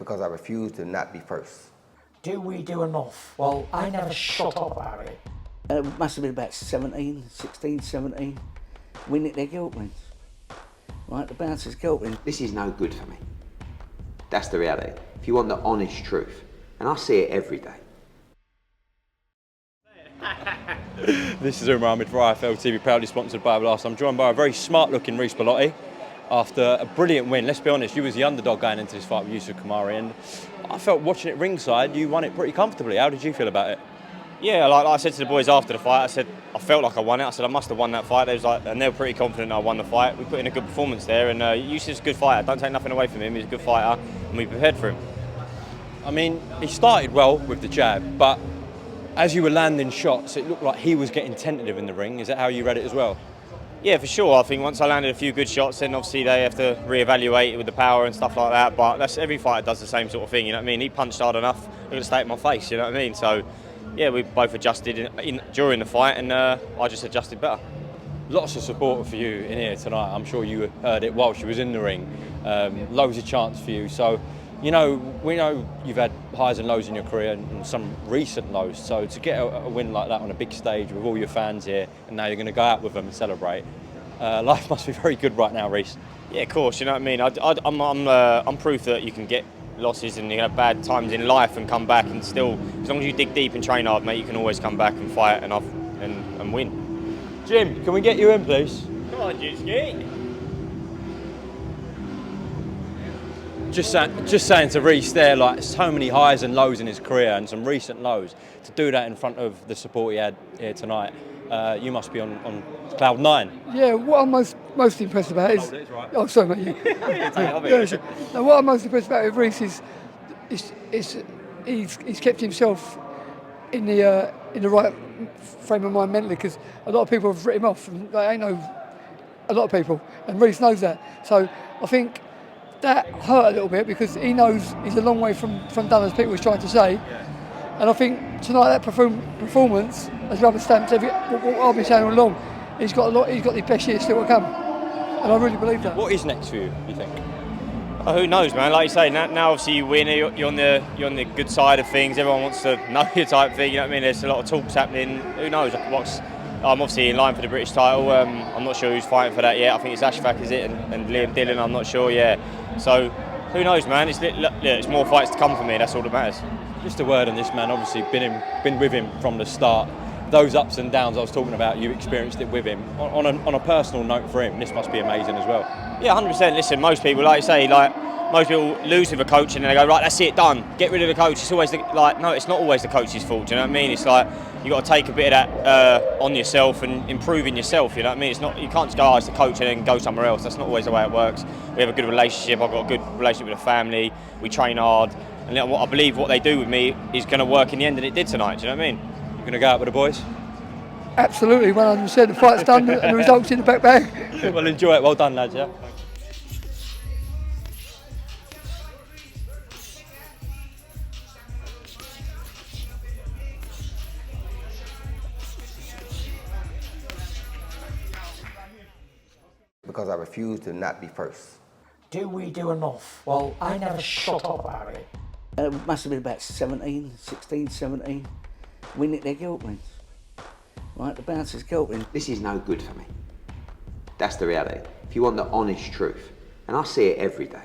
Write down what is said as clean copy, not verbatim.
because I refuse to not be first. Do we do enough? Well, I never shut up about it. It must have been about 16, 17. We nicked their guilt rings. Right, the bouncer's guilt ring. This is no good for me. That's the reality. If you want the honest truth, and I see it every day. This is Umar Ahmed for IFL TV, proudly sponsored by Blast. I'm joined by a very smart-looking REECE Bellotti. After a brilliant win, let's be honest, you was the underdog going into this fight with YOUSSEF Khoumairi, and I felt watching it ringside, you won it pretty comfortably. How did you feel about it? Yeah, like I said to the boys after the fight, I felt like I won it. I said I must have won that fight. And they were pretty confident I won the fight. We put in a good performance there, and YOUSSEF's a good fighter. Don't take nothing away from him. He's a good fighter, and we prepared for him. I mean, he started well with the jab, but as you were landing shots, it looked like he was getting tentative in the ring. Is that how you read it as well? Yeah, for sure. I think once I landed a few good shots, then obviously they have to reevaluate it with the power and stuff like that. But every fighter does the same sort of thing. You know what I mean? He punched hard enough, they're going to stay at my face. You know what I mean? So, yeah, we both adjusted during the fight, and I just adjusted better. Lots of support for you in here tonight. I'm sure you heard it whilst you was in the ring. Loads of chants for you. So, you know, we know you've had highs and lows in your career and some recent lows. So to get a win like that on a big stage with all your fans here, and now you're going to go out with them and celebrate, life must be very good right now, REECE. Yeah, of course. You know what I mean. I'm proof that you can get losses and you have bad times in life and come back, and still, as long as you dig deep and train hard, mate, you can always come back and fight and win. Jim, can we get you in, please? Come on, Juicy. Just saying to REECE there, like, so many highs and lows in his career and some recent lows. To do that in front of the support he had here tonight, you must be on cloud nine. Yeah, what I'm most impressed about is... Right. Oh, sorry, mate. No, what I'm most impressed about with REECE is he's kept himself in the right frame of mind mentally, because a lot of people have written him off, and they know a lot of people, and REECE knows that. So I think that hurt a little bit, because he knows he's a long way from done, as people was trying to say. Yeah. And I think tonight that performance has rubber stamped what I've been saying all along. He's got the best year still to come, and I really believe that. What is next for you think? Oh, who knows, man? Like you say, now obviously you win. You're on the good side of things. Everyone wants to know you type thing. You know what I mean? There's a lot of talks happening. Who knows? I'm obviously in line for the British title. I'm not sure who's fighting for that yet. I think it's Ashfaq, is it? And Liam Dillon. I'm not sure. Yeah. So who knows, man? It's more fights to come for me. That's all that matters. Just a word on this man. Obviously, been with him from the start. Those ups and downs I was talking about, you experienced it with him. On a personal note for him, this must be amazing as well. Yeah, 100%. Listen, most people, like you say, most people lose with a coach and then they go, right, that's it, done. Get rid of the coach. It's always no, it's not always the coach's fault. Do you know what I mean? It's like you got to take a bit of that on yourself and improve in yourself. You know what I mean? It's not, you can't just go, it's the coach and then go somewhere else. That's not always the way it works. We have a good relationship. I've got a good relationship with the family. We train hard, and I believe what they do with me is going to work in the end, and it did tonight. Do you know what I mean? You're going to go out with the boys? Absolutely, 100%. The fight's done and the results in the back bag. Well, enjoy it. Well done, lads. Yeah. Because I refuse to not be first. Do we do enough? Well, I never shut up about it. It must have been about 16, 17. We nicked their guilt rings. Right, the bouncer's guilt ring. This is no good for me. That's the reality. If you want the honest truth, and I see it every day.